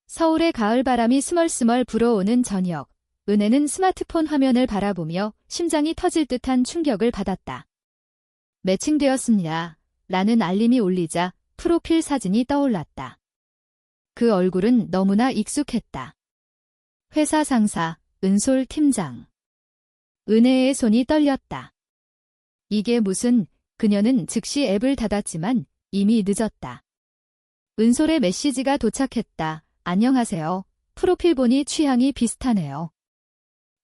서울의 가을바람이 스멀스멀 불어오는 저녁, 은혜는 스마트폰 화면을 바라보며 심장이 터질 듯한 충격을 받았다. 매칭되었습니다. 라는 알림이 울리자 프로필 사진이 떠올랐다. 그 얼굴은 너무나 익숙했다. 회사 상사, 은솔 팀장. 은혜의 손이 떨렸다. 이게 무슨, 그녀는 즉시 앱을 닫았지만 이미 늦었다. 은솔의 메시지가 도착했다. 안녕하세요. 프로필 보니 취향이 비슷하네요.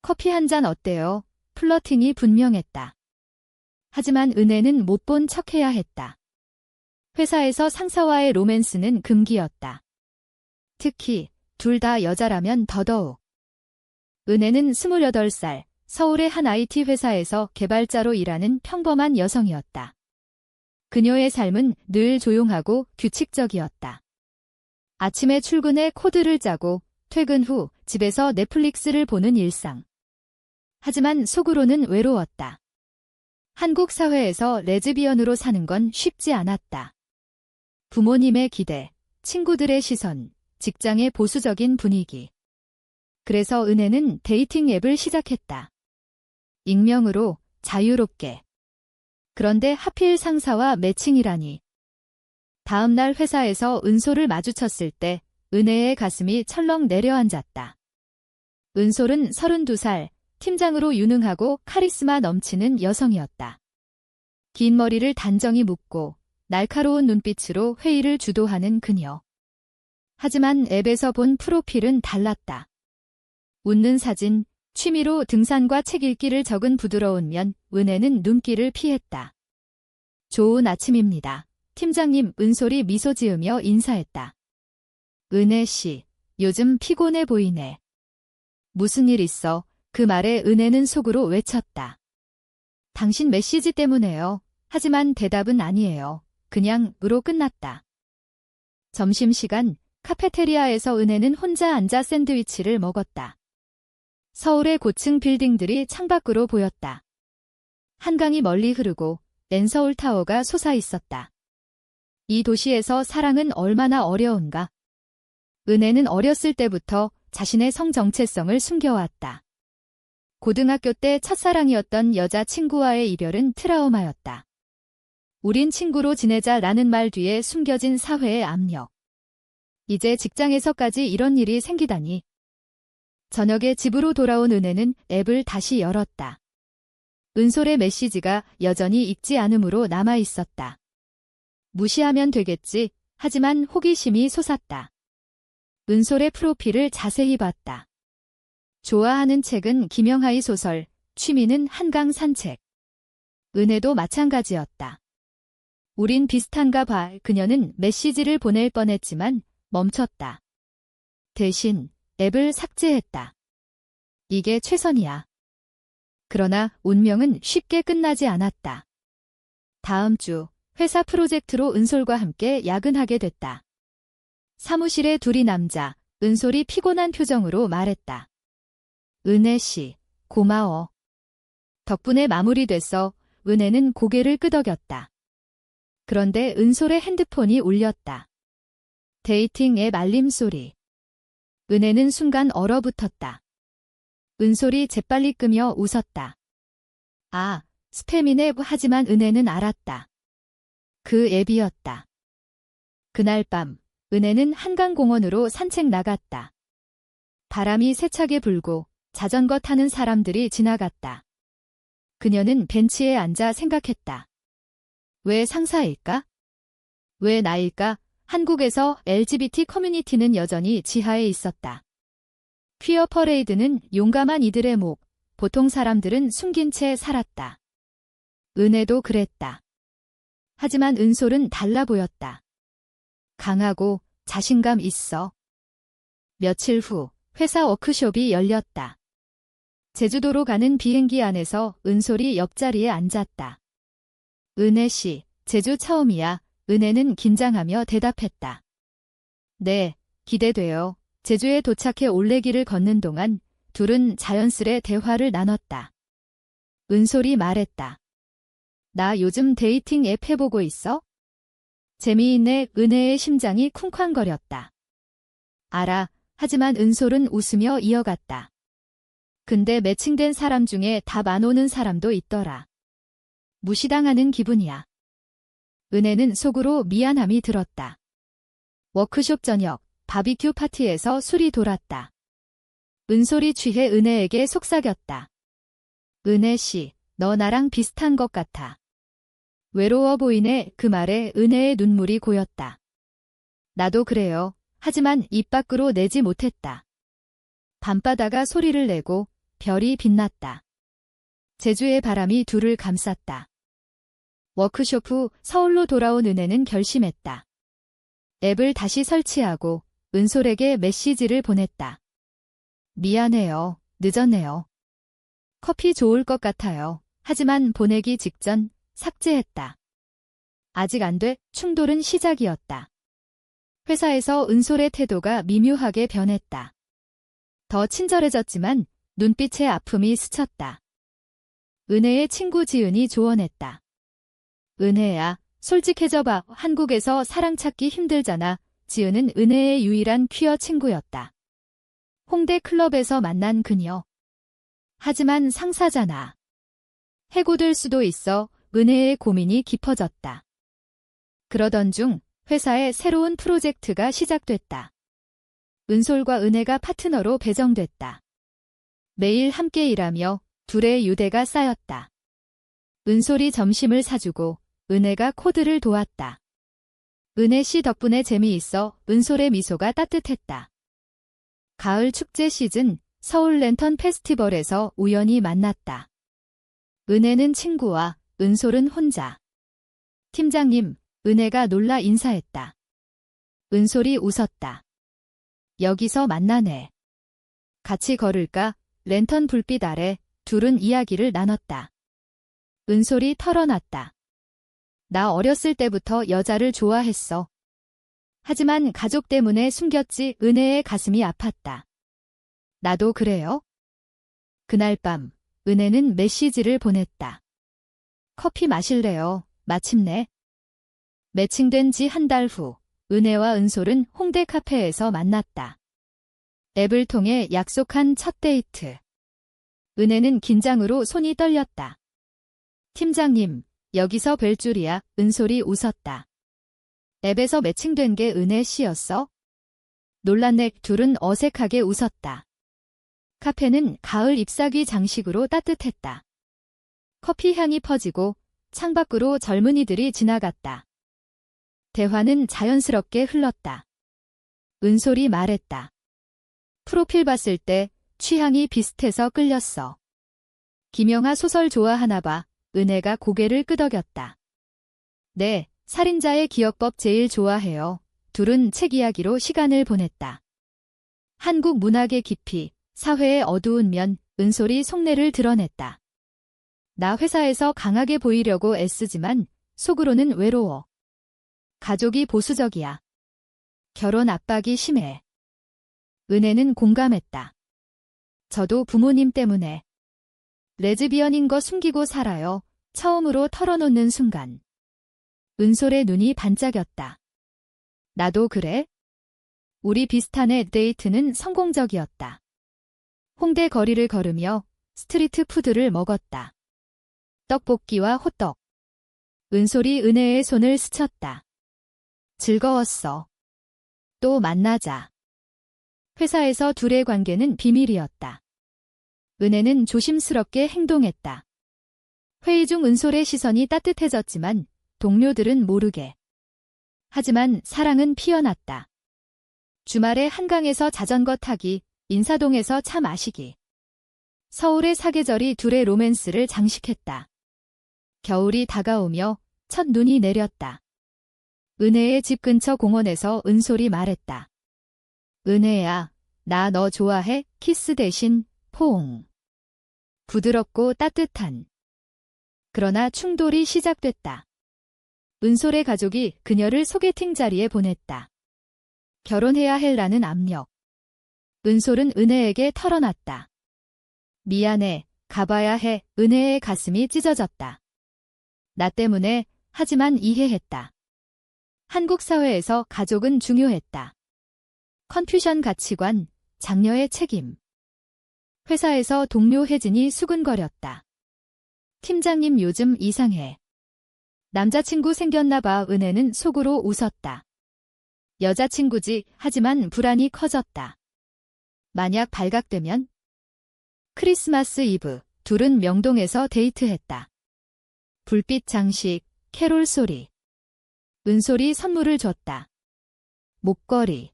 커피 한 잔 어때요? 플러팅이 분명했다. 하지만 은혜는 못 본 척해야 했다. 회사에서 상사와의 로맨스는 금기였다. 특히 둘 다 여자라면 더더욱. 은혜는 28살, 서울의 한 IT 회사에서 개발자로 일하는 평범한 여성이었다. 그녀의 삶은 늘 조용하고 규칙적이었다. 아침에 출근해 코드를 짜고 퇴근 후 집에서 넷플릭스를 보는 일상. 하지만 속으로는 외로웠다. 한국 사회에서 레즈비언으로 사는 건 쉽지 않았다. 부모님의 기대, 친구들의 시선, 직장의 보수적인 분위기. 그래서 은혜는 데이팅 앱을 시작했다. 익명으로, 자유롭게. 그런데 하필 상사와 매칭이라니. 다음 날 회사에서 은솔을 마주쳤을 때 은혜의 가슴이 철렁 내려앉았다. 은솔은 32살, 팀장으로 유능하고 카리스마 넘치는 여성이었다. 긴 머리를 단정히 묶고 날카로운 눈빛으로 회의를 주도하는 그녀. 하지만 앱에서 본 프로필은 달랐다. 웃는 사진, 취미로 등산과 책 읽기를 적은 부드러운 면, 은혜는 눈길을 피했다. 좋은 아침입니다. 팀장님, 은솔이 미소 지으며 인사했다. 은혜 씨, 요즘 피곤해 보이네. 무슨 일 있어? 그 말에 은혜는 속으로 외쳤다. 당신 메시지 때문에요. 하지만 대답은 아니에요. 그냥 으로 끝났다. 점심시간, 카페테리아에서 은혜는 혼자 앉아 샌드위치를 먹었다. 서울의 고층 빌딩들이 창밖으로 보였다. 한강이 멀리 흐르고 랜서울타워가 솟아있었다. 이 도시에서 사랑은 얼마나 어려운가. 은혜는 어렸을 때부터 자신의 성 정체성을 숨겨왔다. 고등학교 때 첫사랑이었던 여자친구와의 이별은 트라우마였다. 우린 친구로 지내자라는 말 뒤에 숨겨진 사회의 압력. 이제 직장에서까지 이런 일이 생기다니. 저녁에 집으로 돌아온 은혜는 앱을 다시 열었다. 은솔의 메시지가 여전히 읽지 않음으로 남아있었다. 무시하면 되겠지. 하지만 호기심이 솟았다. 은솔의 프로필을 자세히 봤다. 좋아하는 책은 김영하의 소설, 취미는 한강 산책. 은혜도 마찬가지였다. 우린 비슷한가 봐. 그녀는 메시지를 보낼 뻔했지만 멈췄다. 대신 앱을 삭제했다. 이게 최선이야. 그러나 운명은 쉽게 끝나지 않았다. 다음 주 회사 프로젝트로 은솔과 함께 야근하게 됐다. 사무실에 둘이 남자, 은솔이 피곤한 표정으로 말했다. 은혜 씨, 고마워. 덕분에 마무리됐어. 은혜는 고개를 끄덕였다. 그런데 은솔의 핸드폰이 울렸다. 데이팅 앱 알림 소리. 은혜는 순간 얼어붙었다. 은솔이 재빨리 끄며 웃었다. 아, 스팸이네. 하지만 은혜는 알았다. 그 앱이었다. 그날 밤, 은혜는 한강공원으로 산책 나갔다. 바람이 세차게 불고 자전거 타는 사람들이 지나갔다. 그녀는 벤치에 앉아 생각했다. 왜 상사일까? 왜 나일까? 한국에서 LGBT 커뮤니티는 여전히 지하에 있었다. 퀴어 퍼레이드는 용감한 이들의 목, 보통 사람들은 숨긴 채 살았다. 은혜도 그랬다. 하지만 은솔은 달라 보였다. 강하고 자신감 있어. 며칠 후 회사 워크숍이 열렸다. 제주도로 가는 비행기 안에서 은솔이 옆자리에 앉았다. 은혜 씨, 제주 처음이야. 은혜는 긴장하며 대답했다. 네, 기대돼요. 제주에 도착해 올레길을 걷는 동안 둘은 자연스레 대화를 나눴다. 은솔이 말했다. 나 요즘 데이팅 앱 해보고 있어? 재미있네. 은혜의 심장이 쿵쾅거렸다. 알아. 하지만 은솔은 웃으며 이어갔다. 근데 매칭된 사람 중에 답 안 오는 사람도 있더라. 무시당하는 기분이야. 은혜는 속으로 미안함이 들었다. 워크숍 저녁, 바비큐 파티에서 술이 돌았다. 은솔이 취해 은혜에게 속삭였다. 은혜 씨, 너 나랑 비슷한 것 같아. 외로워 보이네. 그 말에 은혜의 눈물이 고였다. 나도 그래요. 하지만 입 밖으로 내지 못했다. 밤바다가 소리를 내고 별이 빛났다. 제주의 바람이 둘을 감쌌다. 워크숍 후 서울로 돌아온 은혜는 결심했다. 앱을 다시 설치하고 은솔에게 메시지를 보냈다. 미안해요. 늦었네요. 커피 좋을 것 같아요. 하지만 보내기 직전 삭제했다. 아직 안 돼. 충돌은 시작이었다. 회사에서 은솔의 태도가 미묘하게 변했다. 더 친절해졌지만 눈빛의 아픔이 스쳤다. 은혜의 친구 지은이 조언했다. 은혜야, 솔직해져봐. 한국에서 사랑 찾기 힘들잖아. 지은은 은혜의 유일한 퀴어 친구였다. 홍대 클럽에서 만난 그녀. 하지만 상사잖아. 해고될 수도 있어. 은혜의 고민이 깊어졌다. 그러던 중 회사에 새로운 프로젝트가 시작됐다. 은솔과 은혜가 파트너로 배정됐다. 매일 함께 일하며 둘의 유대가 쌓였다. 은솔이 점심을 사주고 은혜가 코드를 도왔다. 은혜 씨 덕분에 재미있어. 은솔의 미소가 따뜻했다. 가을 축제 시즌 서울 랜턴 페스티벌에서 우연히 만났다. 은혜는 친구와 은솔은 혼자. 팀장님, 은혜가 놀라 인사했다. 은솔이 웃었다. 여기서 만나네. 같이 걸을까? 랜턴 불빛 아래 둘은 이야기를 나눴다. 은솔이 털어놨다. 나 어렸을 때부터 여자를 좋아했어. 하지만 가족 때문에 숨겼지. 은혜의 가슴이 아팠다. 나도 그래요? 그날 밤 은혜는 메시지를 보냈다. 커피 마실래요? 마침내. 매칭된 지 한 달 후 은혜와 은솔은 홍대 카페에서 만났다. 앱을 통해 약속한 첫 데이트. 은혜는 긴장으로 손이 떨렸다. 팀장님, 여기서 뵐 줄이야. 은솔이 웃었다. 앱에서 매칭된 게 은혜 씨였어? 놀란네. 둘은 어색하게 웃었다. 카페는 가을 잎사귀 장식으로 따뜻했다. 커피 향이 퍼지고 창밖으로 젊은이들이 지나갔다. 대화는 자연스럽게 흘렀다. 은솔이 말했다. 프로필 봤을 때 취향이 비슷해서 끌렸어. 김영하 소설 좋아하나 봐. 은혜가 고개를 끄덕였다. 네, 살인자의 기억법 제일 좋아해요. 둘은 책 이야기로 시간을 보냈다. 한국 문학의 깊이, 사회의 어두운 면, 은솔이 속내를 드러냈다. 나 회사에서 강하게 보이려고 애쓰지만 속으로는 외로워. 가족이 보수적이야. 결혼 압박이 심해. 은혜는 공감했다. 저도 부모님 때문에. 레즈비언인 거 숨기고 살아요. 처음으로 털어놓는 순간. 은솔의 눈이 반짝였다. 나도 그래? 우리 비슷한의 데이트는 성공적이었다. 홍대 거리를 걸으며 스트리트 푸드를 먹었다. 떡볶이와 호떡. 은솔이 은혜의 손을 스쳤다. 즐거웠어. 또 만나자. 회사에서 둘의 관계는 비밀이었다. 은혜는 조심스럽게 행동했다. 회의 중 은솔의 시선이 따뜻해졌지만 동료들은 모르게. 하지만 사랑은 피어났다. 주말에 한강에서 자전거 타기, 인사동에서 차 마시기. 서울의 사계절이 둘의 로맨스를 장식했다. 겨울이 다가오며 첫 눈이 내렸다. 은혜의 집 근처 공원에서 은솔이 말했다. 은혜야, 나 너 좋아해. 키스 대신 포옹. 부드럽고 따뜻한. 그러나 충돌이 시작됐다. 은솔의 가족이 그녀를 소개팅 자리에 보냈다. 결혼해야 해라는 압력. 은솔은 은혜에게 털어놨다. 미안해, 가봐야 해. 은혜의 가슴이 찢어졌다. 나 때문에, 하지만 이해했다. 한국 사회에서 가족은 중요했다. 컨퓨션 가치관, 장녀의 책임. 회사에서 동료 혜진이 수근거렸다. 팀장님 요즘 이상해. 남자친구 생겼나 봐. 은혜는 속으로 웃었다. 여자친구지, 하지만 불안이 커졌다. 만약 발각되면? 크리스마스 이브, 둘은 명동에서 데이트했다. 불빛 장식, 캐롤 소리. 은솔이 선물을 줬다. 목걸이.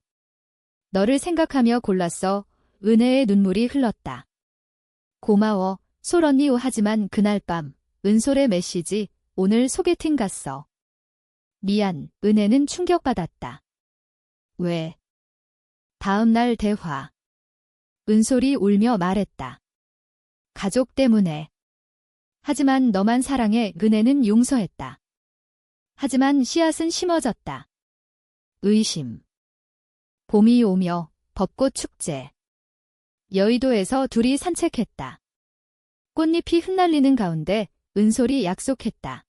너를 생각하며 골랐어. 은혜의 눈물이 흘렀다. 고마워, 솔 언니. 하지만 그날 밤, 은솔의 메시지, 오늘 소개팅 갔어. 미안, 은혜는 충격받았다. 왜? 다음 날 대화. 은솔이 울며 말했다. 가족 때문에. 하지만 너만 사랑해. 은혜는 용서했다. 하지만 씨앗은 심어졌다. 의심. 봄이 오며 벚꽃 축제. 여의도에서 둘이 산책했다. 꽃잎이 흩날리는 가운데 은솔이 약속했다.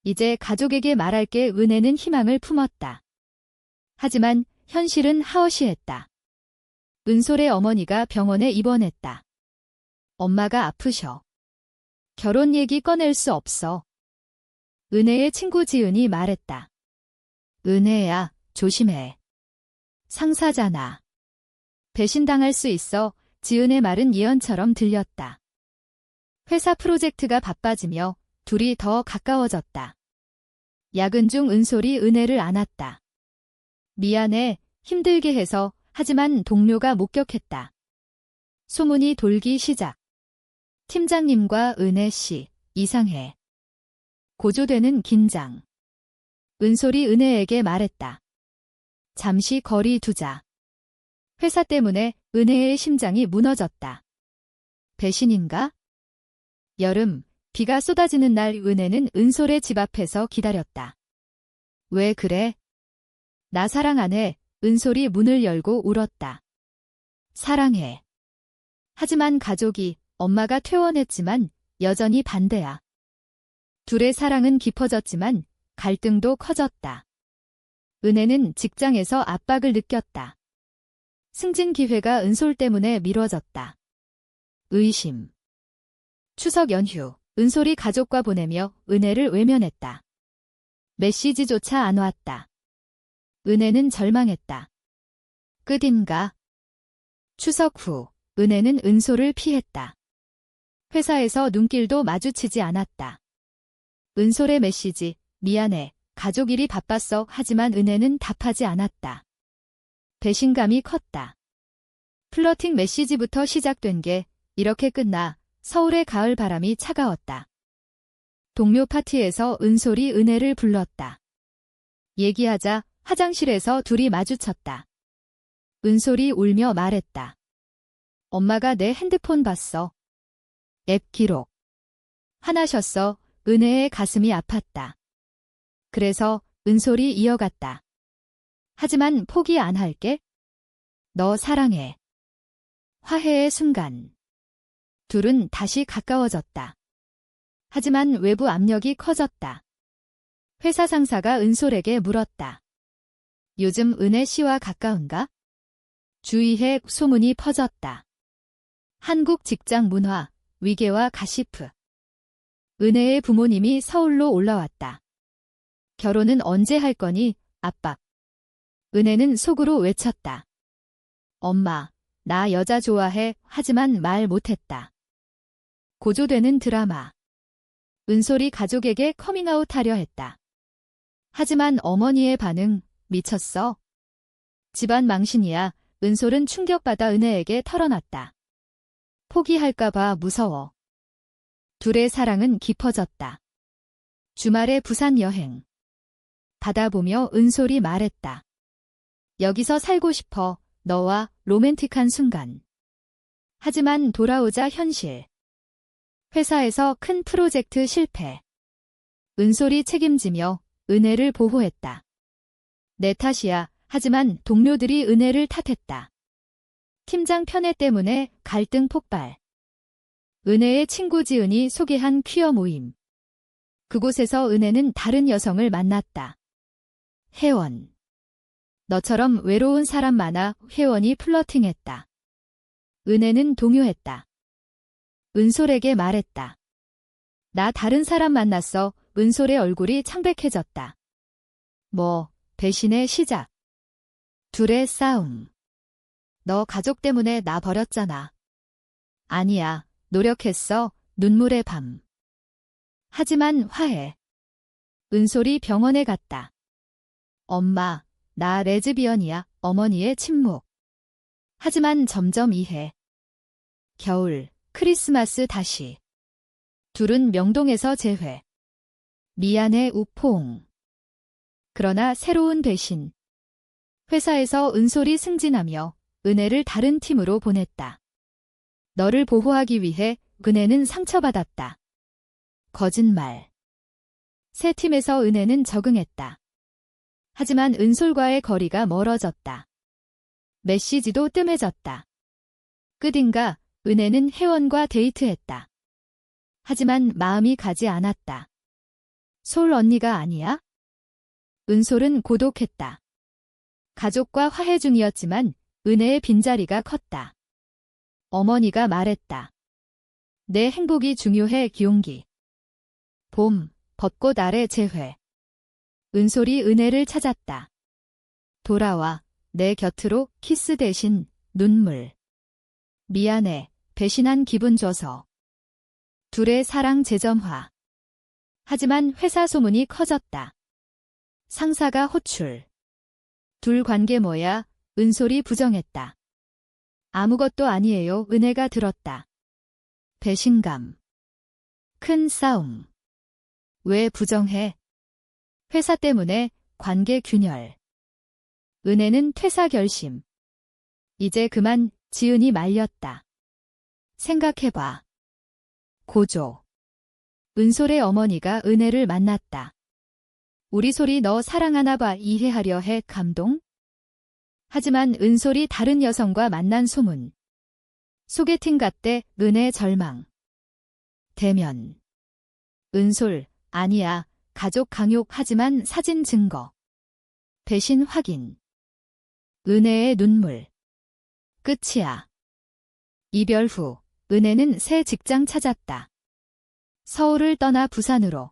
이제 가족에게 말할게. 은혜는 희망을 품었다. 하지만 현실은 하어시했다. 은솔의 어머니가 병원에 입원했다. 엄마가 아프셔. 결혼 얘기 꺼낼 수 없어. 은혜의 친구 지은이 말했다. 은혜야, 조심해. 상사잖아. 배신당할 수 있어. 지은의 말은 예언처럼 들렸다. 회사 프로젝트가 바빠지며 둘이 더 가까워졌다. 야근 중 은솔이 은혜를 안았다. 미안해, 힘들게 해서. 하지만 동료가 목격했다. 소문이 돌기 시작. 팀장님과 은혜 씨, 이상해. 고조되는 긴장. 은솔이 은혜에게 말했다. 잠시 거리 두자. 회사 때문에 은혜의 심장이 무너졌다. 배신인가? 여름, 비가 쏟아지는 날 은혜는 은솔의 집 앞에서 기다렸다. 왜 그래? 나 사랑 안 해. 은솔이 문을 열고 울었다. 사랑해. 하지만 가족이, 엄마가 퇴원했지만 여전히 반대야. 둘의 사랑은 깊어졌지만 갈등도 커졌다. 은혜는 직장에서 압박을 느꼈다. 승진 기회가 은솔 때문에 미뤄졌다. 의심. 추석 연휴, 은솔이 가족과 보내며 은혜를 외면했다. 메시지조차 안 왔다. 은혜는 절망했다. 끝인가? 추석 후, 은혜는 은솔을 피했다. 회사에서 눈길도 마주치지 않았다. 은솔의 메시지, 미안해, 가족 일이 바빴어. 하지만 은혜는 답하지 않았다. 배신감이 컸다. 플러팅 메시지부터 시작된 게 이렇게 끝나. 서울의 가을 바람이 차가웠다. 동료 파티에서 은솔이 은혜를 불렀다. 얘기하자. 화장실에서 둘이 마주쳤다. 은솔이 울며 말했다. 엄마가 내 핸드폰 봤어. 앱 기록. 화나셨어. 은혜의 가슴이 아팠다. 그래서 은솔이 이어갔다. 하지만 포기 안 할게. 너 사랑해. 화해의 순간. 둘은 다시 가까워졌다. 하지만 외부 압력이 커졌다. 회사 상사가 은솔에게 물었다. 요즘 은혜 씨와 가까운가? 주위에 소문이 퍼졌다. 한국 직장 문화, 위계와 가시프. 은혜의 부모님이 서울로 올라왔다. 결혼은 언제 할 거니? 압박. 은혜는 속으로 외쳤다. 엄마, 나 여자 좋아해. 하지만 말 못했다. 고조되는 드라마. 은솔이 가족에게 커밍아웃 하려 했다. 하지만 어머니의 반응, 미쳤어. 집안 망신이야. 은솔은 충격받아 은혜에게 털어놨다. 포기할까봐 무서워. 둘의 사랑은 깊어졌다. 주말에 부산 여행. 바다 보며 은솔이 말했다. 여기서 살고 싶어. 너와 로맨틱한 순간. 하지만 돌아오자 현실. 회사에서 큰 프로젝트 실패. 은솔이 책임지며 은혜를 보호했다. 내 탓이야. 하지만 동료들이 은혜를 탓했다. 팀장 편애 때문에 갈등 폭발. 은혜의 친구 지은이 소개한 퀴어 모임. 그곳에서 은혜는 다른 여성을 만났다. 혜원. 너처럼 외로운 사람 많아. 회원이 플러팅했다. 은혜는 동요했다. 은솔에게 말했다. 나 다른 사람 만났어. 은솔의 얼굴이 창백해졌다. 뭐, 배신의 시작. 둘의 싸움. 너 가족 때문에 나 버렸잖아. 아니야, 노력했어. 눈물의 밤. 하지만 화해. 은솔이 병원에 갔다. 엄마, 나 레즈비언이야. 어머니의 침묵. 하지만 점점 이해. 겨울, 크리스마스 다시. 둘은 명동에서 재회. 미안해 우포옹. 그러나 새로운 배신. 회사에서 은솔이 승진하며 은혜를 다른 팀으로 보냈다. 너를 보호하기 위해 은혜는 상처받았다. 거짓말. 새 팀에서 은혜는 적응했다. 하지만 은솔과의 거리가 멀어졌다. 메시지도 뜸해졌다. 끝인가 은혜는 혜원과 데이트했다. 하지만 마음이 가지 않았다. 솔 언니가 아니야? 은솔은 고독했다. 가족과 화해 중이었지만 은혜의 빈자리가 컸다. 어머니가 말했다. 내 행복이 중요해 기용기. 봄, 벚꽃 아래 재회. 은솔이 은혜를 찾았다. 돌아와, 내 곁으로 키스 대신 눈물. 미안해, 배신한 기분 줘서. 둘의 사랑 재점화. 하지만 회사 소문이 커졌다. 상사가 호출. 둘 관계 뭐야? 은솔이 부정했다. 아무것도 아니에요. 은혜가 들었다. 배신감. 큰 싸움. 왜 부정해? 회사 때문에 관계 균열. 은혜는 퇴사 결심. 이제 그만. 지은이 말렸다. 생각해봐. 고조. 은솔의 어머니가 은혜를 만났다. 우리 솔이 너 사랑하나 봐. 이해하려 해. 감동? 하지만 은솔이 다른 여성과 만난 소문. 소개팅 갔대. 은혜 절망. 대면. 은솔, 아니야. 가족 강요. 하지만 사진 증거. 배신 확인. 은혜의 눈물. 끝이야. 이별 후 은혜는 새 직장 찾았다. 서울을 떠나 부산으로.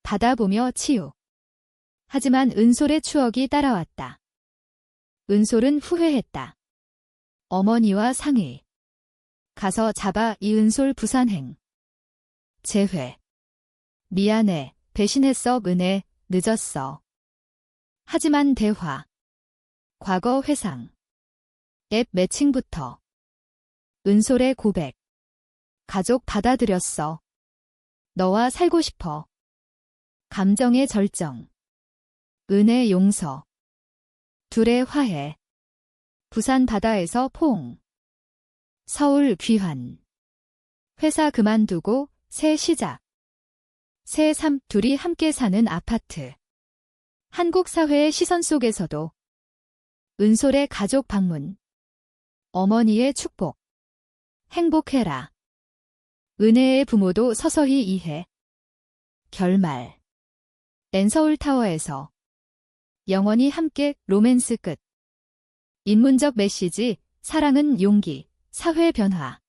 바다 보며 치유. 하지만 은솔의 추억이 따라왔다. 은솔은 후회했다. 어머니와 상의. 가서 잡아. 이은솔 부산행. 재회. 미안해. 배신했어. 은혜. 늦었어. 하지만 대화. 과거 회상. 앱 매칭부터. 은솔의 고백. 가족 받아들였어. 너와 살고 싶어. 감정의 절정. 은혜 용서. 둘의 화해. 부산 바다에서 포옹. 서울 귀환. 회사 그만두고 새 시작. 새 삶. 둘이 함께 사는 아파트. 한국 사회의 시선 속에서도 은솔의 가족 방문. 어머니의 축복. 행복해라. 은혜의 부모도 서서히 이해. 결말. 엔서울타워에서. 영원히 함께. 로맨스 끝. 인문적 메시지. 사랑은 용기. 사회 변화.